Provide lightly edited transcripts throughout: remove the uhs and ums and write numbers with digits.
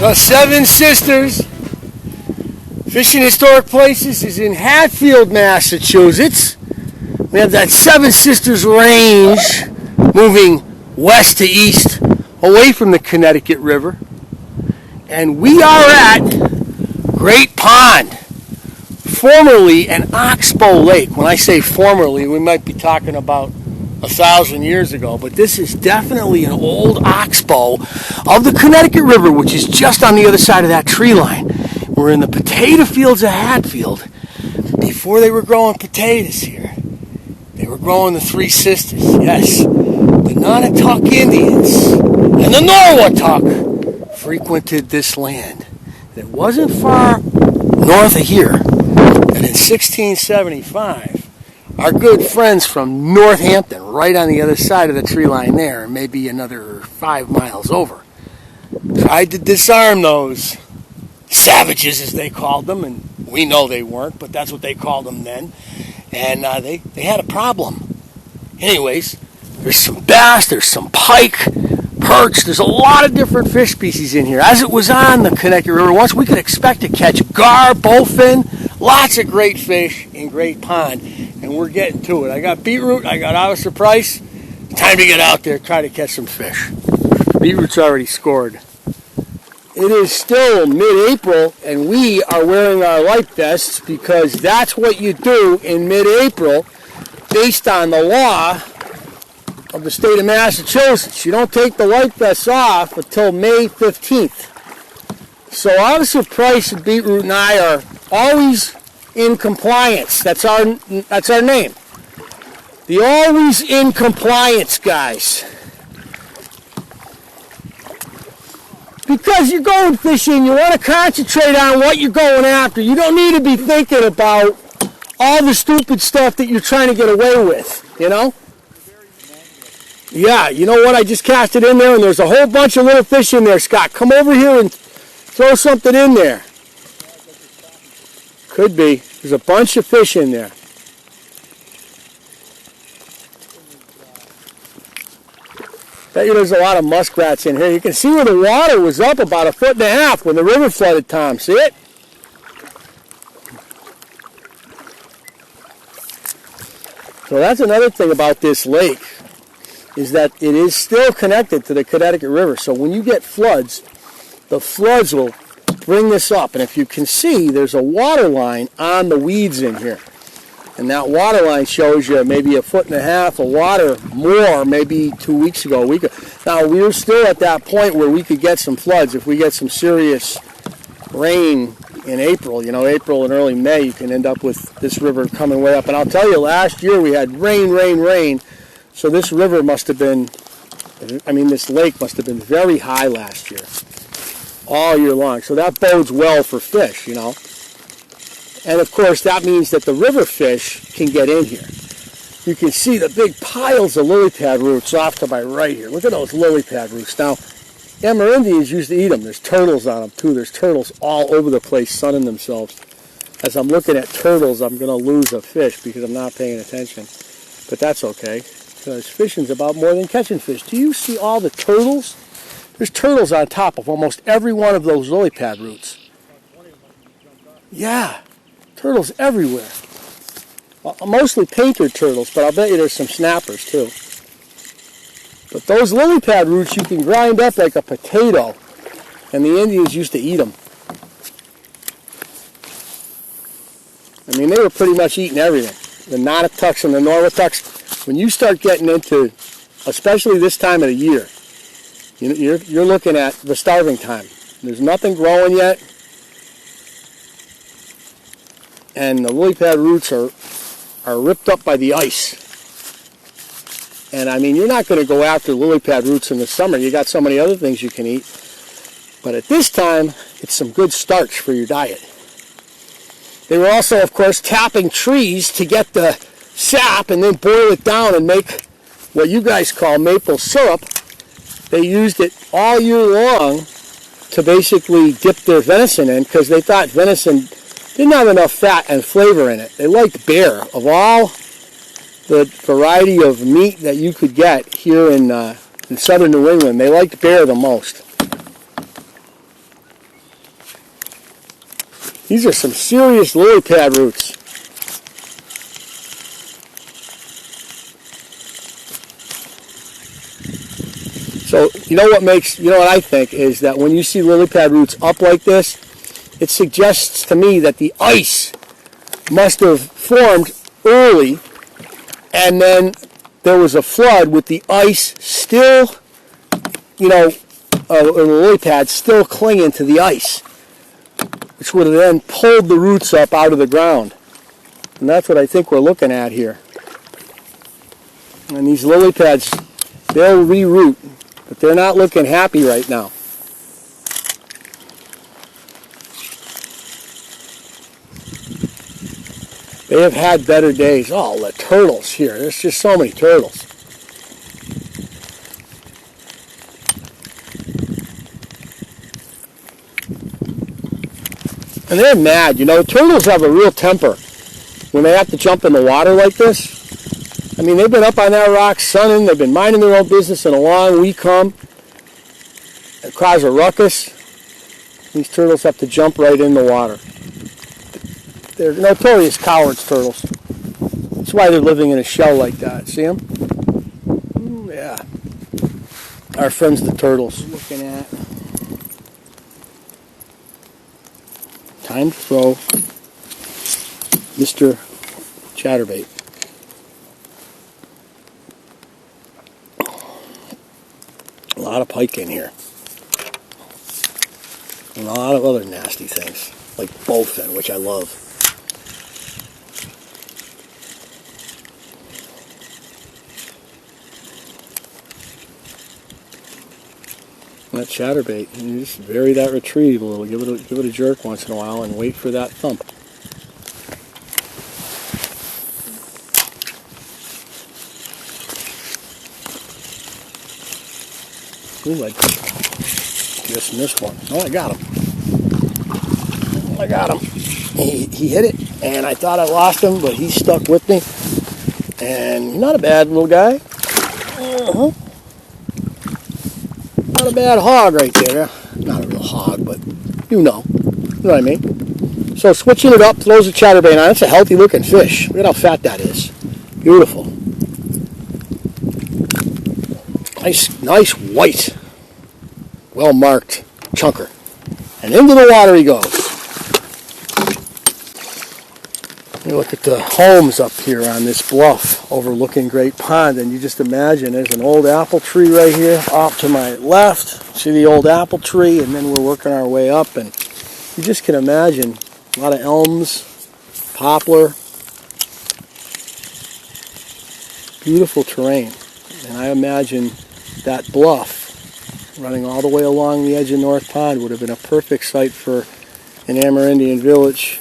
The Seven Sisters Fishing Historic Places is in Hatfield, Massachusetts. We have that Seven Sisters Range moving west to east away from the Connecticut River. And we are at Great Pond, formerly an oxbow lake. When I say formerly, we might be talking about 1,000 years ago, but this is definitely an old oxbow of the Connecticut River, which is just on the other side of that tree line. We're in the potato fields of Hatfield. Before they were growing potatoes here, they were growing the Three Sisters. Yes, the Nonotuck Indians and the Nonotuck frequented this land. It wasn't far north of here. And in 1675, our good friends from Northampton, right on the other side of the tree line there, maybe another 5 miles over, tried to disarm those savages, as they called them, and we know they weren't, but that's what they called them then, and they had a problem. Anyways, there's some bass, there's some pike, perch, there's a lot of different fish species in here. As it was on the Connecticut River once, we could expect to catch gar, bowfin, lots of great fish in Great Pond, and we're getting to it. I got beetroot, I got Alistair Price. Time to get out there, try to catch some fish. Beetroot's already scored. It is still mid-April, and we are wearing our life vests because that's what you do in mid-April based on the law of the state of Massachusetts. You don't take the life vests off until May 15th. So Alistair Price and Beetroot and I are always in compliance. That's our name. The always in compliance guys. Because you're going fishing, you want to concentrate on what you're going after. You don't need to be thinking about all the stupid stuff that you're trying to get away with, you know? Yeah, you know what? I just cast it in there, and there's a whole bunch of little fish in there, Scott. Come over here and throw something in there. Could be. There's a bunch of fish in there. Bet you there's a lot of muskrats in here. You can see where the water was up about 1.5 feet when the river flooded, Tom. See it? So that's another thing about this lake, is that it is still connected to the Connecticut River. So when you get floods, the floods will bring this up. And if you can see, there's a water line on the weeds in here. And that water line shows you maybe 1.5 feet of water more, maybe 2 weeks ago. Now, we're still at that point where we could get some floods. If we get some serious rain in April, you know, April and early May, you can end up with this river coming way up. And I'll tell you, last year we had rain. So this river must have been, this lake must have been very high last year, all year long. So that bodes well for fish, you know. And of course, that means that the river fish can get in here. You can see the big piles of lily pad roots off to my right here. Look at those lily pad roots. Now, Amerindians used to eat them. There's turtles on them, too. There's turtles all over the place sunning themselves. As I'm looking at turtles, I'm going to lose a fish because I'm not paying attention. But that's okay, because fishing's about more than catching fish. Do you see all the turtles? There's turtles on top of almost every one of those lily pad roots. Yeah. Turtles everywhere. Well, mostly painted turtles, but I'll bet you there's some snappers too. But those lily pad roots you can grind up like a potato, and the Indians used to eat them. I mean, they were pretty much eating everything. The Nonotucks and the Nonotucks. When you start getting into, especially this time of the year, you're looking at the starving time. There's nothing growing yet. And the lily pad roots are ripped up by the ice. And I mean, you're not going to go after lily pad roots in the summer. You got so many other things you can eat. But at this time, It's some good starch for your diet. They were also, of course, tapping trees to get the sap and then boil it down and make what you guys call maple syrup. They used it all year long to basically dip their venison in because they thought venison didn't have enough fat and flavor in it. They liked bear. Of all the variety of meat that you could get here in southern New England, they liked bear the most. These are some serious lily pad roots. So, you know what I think is that when you see lily pad roots up like this, it suggests to me that the ice must have formed early, and then there was a flood with the ice still, the lily pad still clinging to the ice, which would have then pulled the roots up out of the ground. And that's what I think we're looking at here. And these lily pads, they'll reroot, but they're not looking happy right now. They have had better days. Oh, the turtles here. There's just so many turtles. And they're mad. Turtles have a real temper when they have to jump in the water like this. I mean, they've been up on that rock sunning. They've been minding their own business, and along we come and cause a ruckus. These turtles have to jump right in the water. They're notorious cowards, turtles. That's why they're living in a shell like that. See them? Yeah. Our friends the turtles. Looking at. Time to throw Mr. Chatterbait. A lot of pike in here. And a lot of other nasty things, like bowfin, which I love. That chatterbait, you just vary that retrieve a little, give it a jerk once in a while, and wait for that thump. Ooh, I just missed one. Oh, I got him. He hit it, and I thought I lost him, but he stuck with me. And not a bad little guy. Not a bad hog right there. Not a real hog, but you know what I mean. So switching it up, throws a chatterbait on. It's a healthy looking fish. Look at how fat that is. Beautiful. Nice white, well marked chunker. And into the water he goes. You look at the homes up here on this bluff overlooking Great Pond, and you just imagine there's an old apple tree right here off to my left. See the old apple tree, and then we're working our way up, and you just can imagine a lot of elms, poplar, beautiful terrain. And I imagine that bluff running all the way along the edge of North Pond would have been a perfect site for an Amerindian village.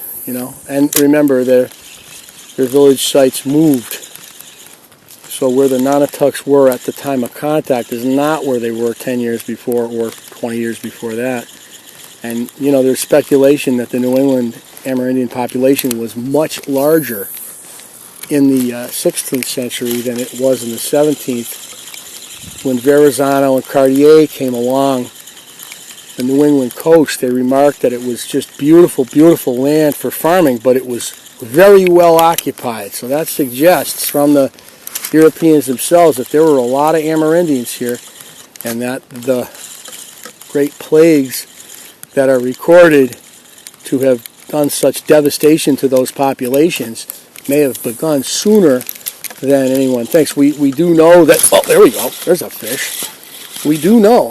And remember, their village sites moved. So where the Nonotucks were at the time of contact is not where they were 10 years before or 20 years before that. And, there's speculation that the New England Amerindian population was much larger in the 16th century than it was in the 17th. When Verrazano and Cartier came along the New England coast, they remarked that it was just beautiful, beautiful land for farming, but it was very well occupied. So that suggests from the Europeans themselves that there were a lot of Amerindians here, and that the great plagues that are recorded to have done such devastation to those populations may have begun sooner than anyone thinks. We do know that, oh, there we go, there's a fish. We do know,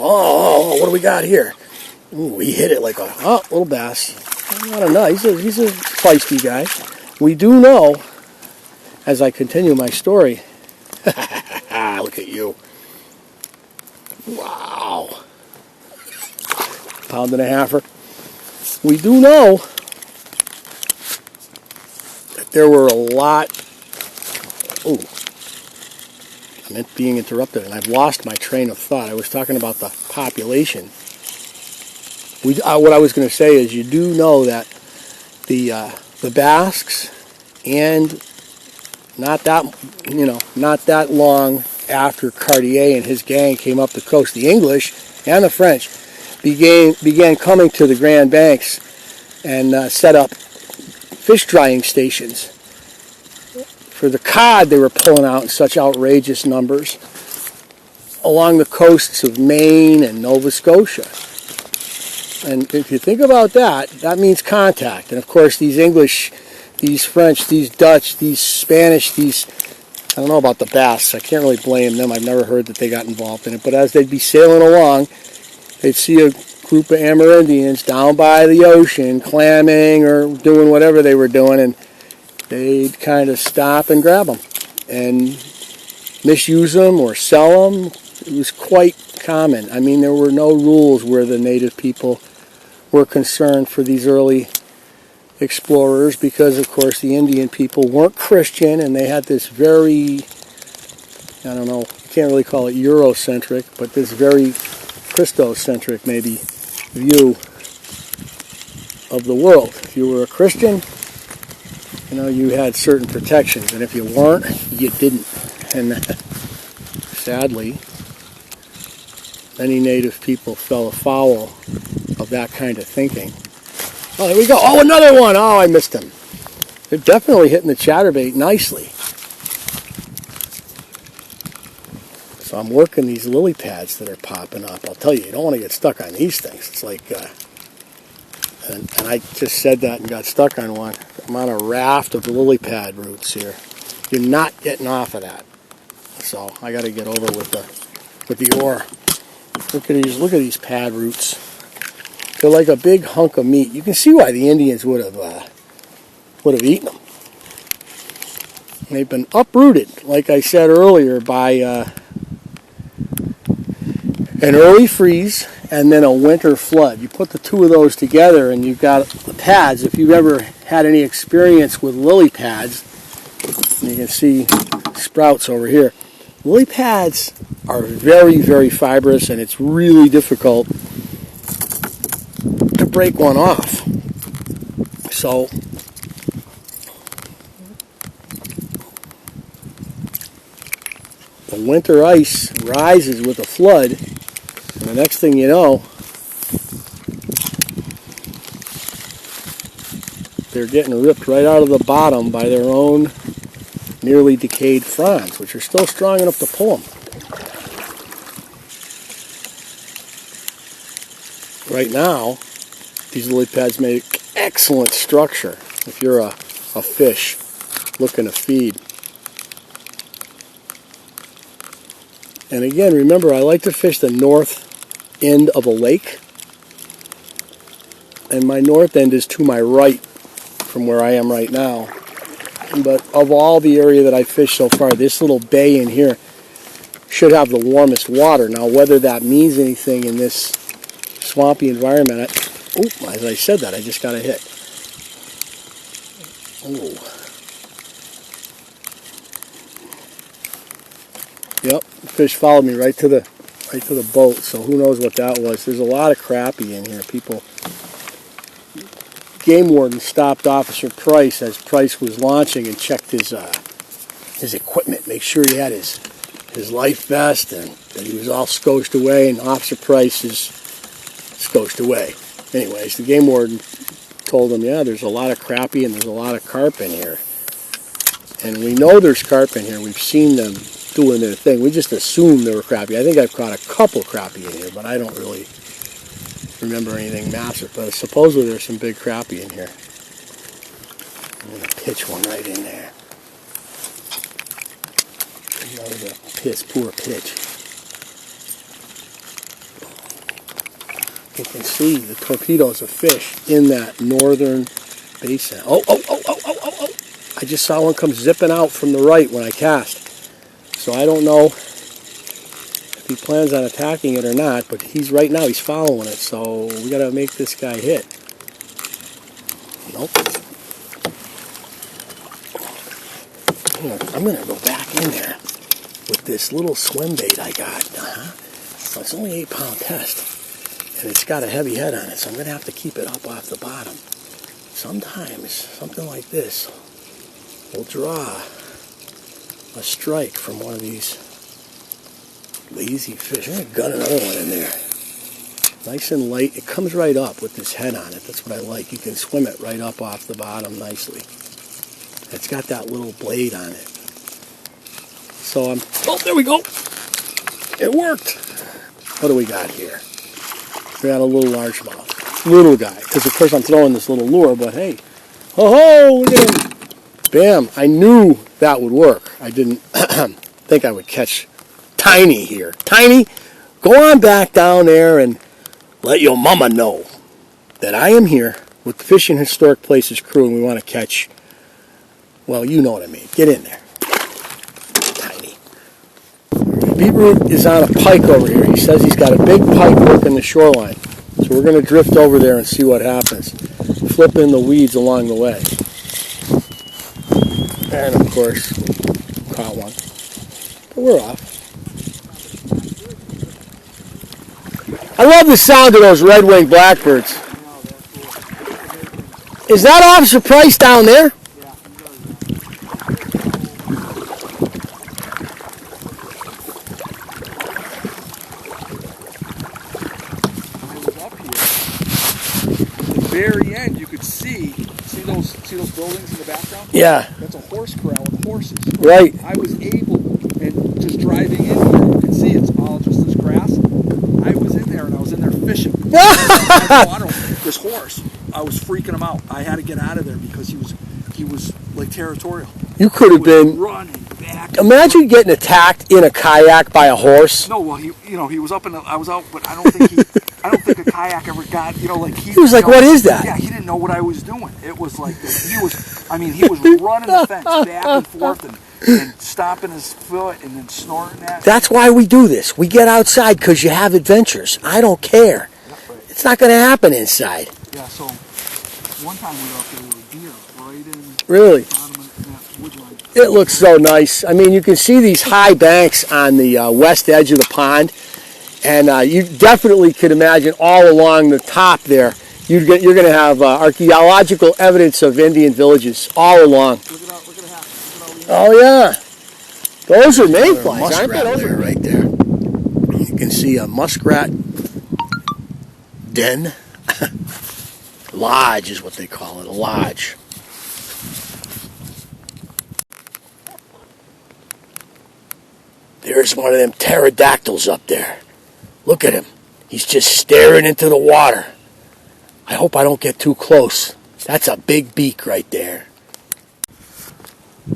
what do we got here? Ooh, he hit it like a little bass. Not a nice, he's a feisty guy. We do know, as I continue my story, look at you. Wow. Pound and a halfer. We do know that there were a lot. Oh, I meant being interrupted, and I've lost my train of thought. I was talking about the population. What I was going to say is, you do know that the Basques, and not that long after Cartier and his gang came up the coast, the English and the French began coming to the Grand Banks and set up fish drying stations. For the cod, they were pulling out in such outrageous numbers along the coasts of Maine and Nova Scotia. And if you think about that, that means contact. And of course, these English, these French, these Dutch, these Spanish, I don't know about the Basques. I can't really blame them. I've never heard that they got involved in it. But as they'd be sailing along, they'd see a group of Amerindians down by the ocean clamming or doing whatever they were doing, and they'd kind of stop and grab them and misuse them or sell them. It was quite common. I mean, there were no rules where the native people were concerned for these early explorers, because of course the Indian people weren't Christian, and they had this very, I don't know, can't really call it Eurocentric, but this very Christocentric maybe view of the world. If you were a Christian, you had certain protections, and if you weren't, you didn't. And sadly, many native people fell afoul of that kind of thinking. Oh, there we go. Oh, another one. Oh, I missed him. They're definitely hitting the chatterbait nicely. So I'm working these lily pads that are popping up. I'll tell you, you don't want to get stuck on these things. It's like, and I just said that and got stuck on one. I'm on a raft of lily pad roots here. You're not getting off of that. So I got to get over with the oar. Look at these pad roots. They're like a big hunk of meat. You can see why the Indians would have eaten them. And they've been uprooted, like I said earlier, by an early freeze and then a winter flood. You put the two of those together and you've got the pads. If you've ever had any experience with lily pads, you can see sprouts over here. Lily pads are very, very fibrous, and it's really difficult to break one off. So the winter ice rises with a flood, and the next thing you know, they're getting ripped right out of the bottom by their own nearly decayed fronds, which are still strong enough to pull them. Right now, these lily pads make excellent structure if you're a fish looking to feed. And again, remember, I like to fish the north end of a lake, and my north end is to my right from where I am right now. But of all the area that I fished so far, this little bay in here should have the warmest water. Now, whether that means anything in this swampy environment, as I said that, I just got a hit. Oh. Yep, the fish followed me right to the boat, so who knows what that was. There's a lot of crappie in here. Game warden stopped Officer Price as Price was launching and checked his equipment, make sure he had his life vest and that he was all scotched away, and Officer Price is scotched away. Anyways, the game warden told him, yeah, there's a lot of crappie and there's a lot of carp in here. And we know there's carp in here. We've seen them doing their thing. We just assumed there were crappie. I think I've caught a couple crappie in here, but I don't really remember anything massive. But supposedly there's some big crappie in here. I'm going to pitch one right in there. That was a poor pitch. You can see the torpedoes of fish in that northern basin. Oh. I just saw one come zipping out from the right when I cast. So I don't know if he plans on attacking it or not, but he's right now, he's following it. So we got to make this guy hit. Nope. I'm going to go back in there with this little swim bait I got. So it's only 8-pound test. And it's got a heavy head on it, so I'm going to have to keep it up off the bottom. Sometimes something like this will draw a strike from one of these lazy fish. I'm going to gun another one in there. Nice and light. It comes right up with this head on it. That's what I like. You can swim it right up off the bottom nicely. It's got that little blade on it. So oh, there we go. It worked. What do we got here? We got a little largemouth. Little guy. Because of course I'm throwing this little lure, but hey. Oh, look at him. Bam. I knew that would work. I didn't think I would catch Tiny here. Tiny, go on back down there and let your mama know that I am here with the Fishing Historic Places crew and we want to catch, well, you know what I mean. Get in there. Tiny. Beetroot is on a pike over here. He says he's got a big pike working the shoreline. So we're going to drift over there and see what happens. Flip in the weeds along the way. And of course, caught one. But we're off. I love the sound of those red-winged blackbirds. Is that Officer Price down there? Very end, you could see those buildings in the background? Yeah. That's a horse corral with horses. Right. I was able, and just driving in here, you can see it's all just this grass. I was in there and I was in there fishing. This horse, I was freaking him out. I had to get out of there because he was like territorial. You could have been running back. Imagine getting attacked in a kayak by a horse. No, well, he was up in the, I was out, but I don't think a kayak ever got, like he was like, what is that? Yeah, he didn't know what I was doing. It was like, he was running the fence back and forth and stomping his foot and then snorting at. That's why we do this. We get outside because you have adventures. I don't care. Yeah, right. It's not going to happen inside. Yeah, so one time we were up there, there were deer right in really? The bottom of that woodline. It looks so nice. I mean, you can see these high banks on the west edge of the pond. And you definitely could imagine all along the top there, you're going to have archaeological evidence of Indian villages all along. Look at that. Oh, yeah. Those are mayflies, aren't they? Those are right there. You can see a muskrat den. Lodge is what they call it, a lodge. There's one of them pterodactyls up there. Look at him. He's just staring into the water. I hope I don't get too close. That's a big beak right there.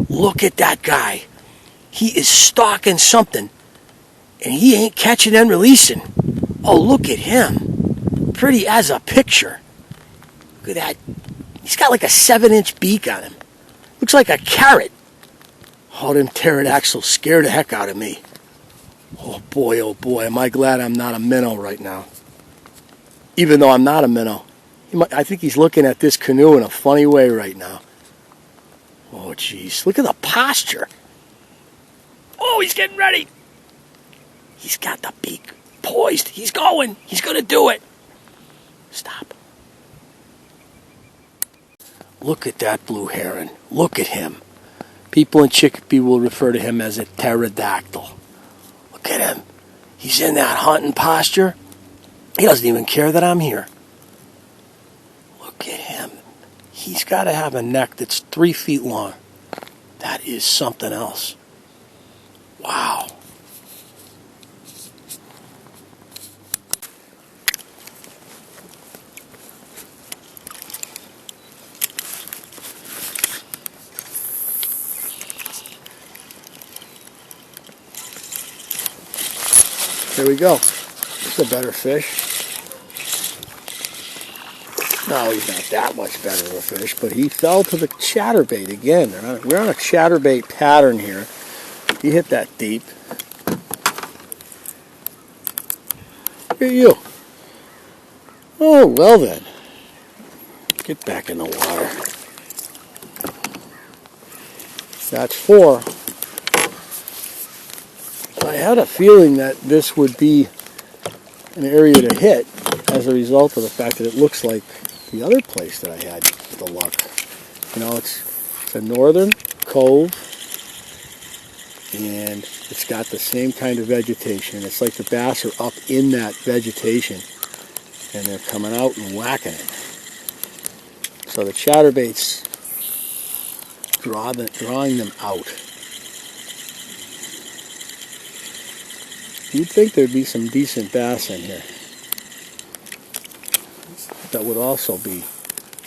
Look at that guy. He is stalking something, and he ain't catching and releasing. Oh, look at him. Pretty as a picture. Look at that. He's got like a 7-inch beak on him. Looks like a carrot. Oh, them pterodactyls scare the heck out of me. Oh boy, am I glad I'm not a minnow right now. Even though I'm not a minnow. I think he's looking at this canoe in a funny way right now. Oh, jeez. Look at the posture. Oh, he's getting ready. He's got the beak poised. He's going. He's going to do it. Stop. Look at that blue heron. Look at him. People in Chicopee will refer to him as a pterodactyl. Look at him. He's in that hunting posture. He doesn't even care that I'm here. Look at him. He's got to have a neck that's 3 feet long. That is something else. Wow. There we go. It's a better fish. No, he's not that much better of a fish, but he fell to the chatterbait again. We're on a chatterbait pattern here. He hit that deep. Look at you. Oh, well then. Get back in the water. That's 4. So I had a feeling that this would be an area to hit as a result of the fact that it looks like the other place that I had the luck. You know, it's a northern cove, and it's got the same kind of vegetation. It's like the bass are up in that vegetation, and they're coming out and whacking it. So the chatterbait's drawing them out. You'd think there'd be some decent bass in here that would also be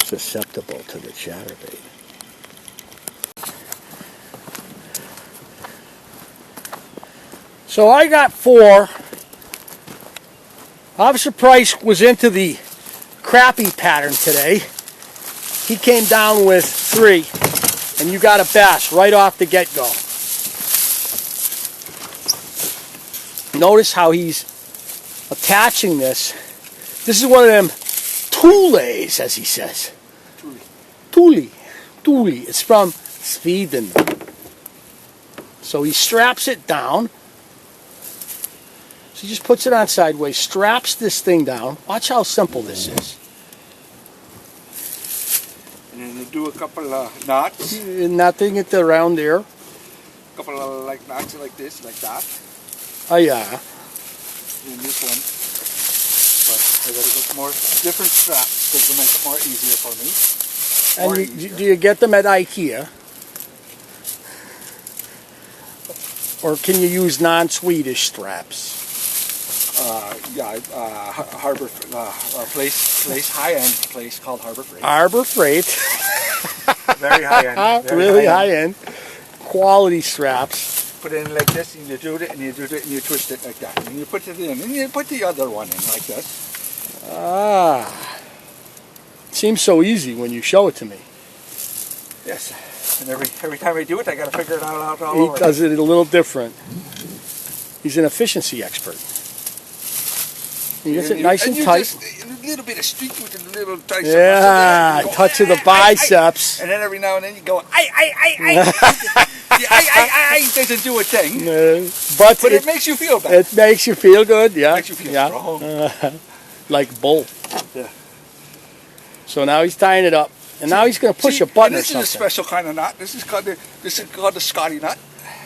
susceptible to the chatterbait. So I got 4. Officer Price was into the crappie pattern today. He came down with 3, and you got a bass right off the get-go. Notice how he's attaching this. This is one of them tules, as he says. Tule. It's from Sweden. So he straps it down. So he just puts it on sideways, straps this thing down. Watch how simple this is. And then you do a couple of knots. Nothing it around there. A couple of like knots like this, like that. Oh yeah. In this one. But I gotta get more different straps because it makes it more easier for me. And do you get them at IKEA? Or can you use non-Swedish straps? Harbor place, high-end place called Harbor Freight. Harbor Freight. Very high-end. Really high-end. Quality straps. Put it in like this, and you do it, and you do it, and you twist it like that. And you put it in, and you put the other one in like this. Ah. Seems so easy when you show it to me. Yes. And every time I do it, I got to figure it out all over. He does it a little different. He's an efficiency expert. He gets it nice and tight. Just, a little bit of streak with a little tricep. Yeah, touch of the biceps. And then every now and then you go, I. The I doesn't do a thing. But it makes you feel better. It makes you feel good, yeah. It makes you feel strong. Like bull. Yeah. So now he's tying it up. And now he's going to push a button or something. This is a special kind of knot. This is called the Scotty knot.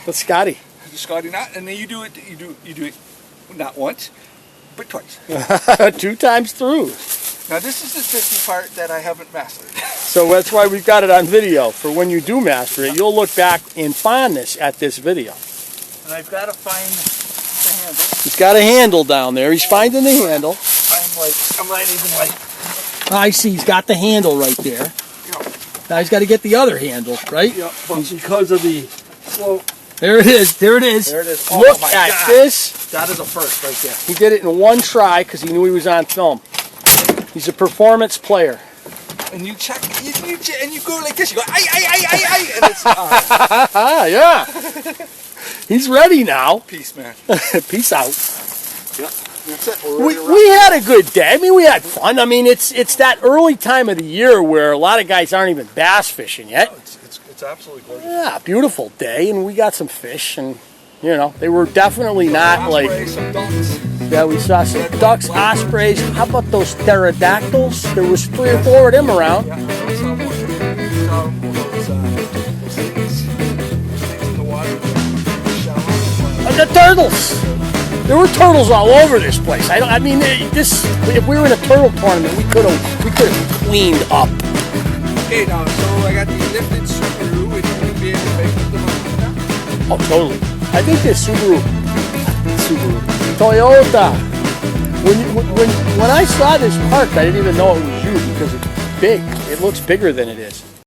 What's Scotty? The Scotty knot, and then you do it not once, but twice. 2 times through. Now this is the tricky part that I haven't mastered. So that's why we've got it on video. For when you do master it, you'll look back in fondness at this video. And I've got to find the handle. He's got a handle down there. He's finding the handle. I'm not even like. I see. He's got the handle right there. Now he's got to get the other handle, right? Yeah, but because of the slope. There it is. There it is. There it is. Oh, look my at God. this. That is a first right there. He did it in 1 try because he knew he was on film. He's a performance player. And you check, and you go like this. You go, I, and it's. Yeah. He's ready now. Peace, man. Peace out. Yep. That's it. We had a good day. I mean, we had fun. I mean, it's that early time of the year where a lot of guys aren't even bass fishing yet. Oh, it's absolutely gorgeous. Yeah, beautiful day, and we got some fish, and you know, they were definitely not like. Some ducks. Yeah, we saw some ducks, ospreys. How about those pterodactyls? There was 3 or 4 of them around. Yeah, I saw one. Those things in the water. And the turtles. There were turtles all over this place. I mean, this. If we were in a turtle tournament, we could have cleaned up. Okay, now so I got the lifted Subaru. Would you be able to make it the money? Oh, totally. I think this Subaru, Toyota. When I saw this park, I didn't even know it was you because it's big. It looks bigger than it is.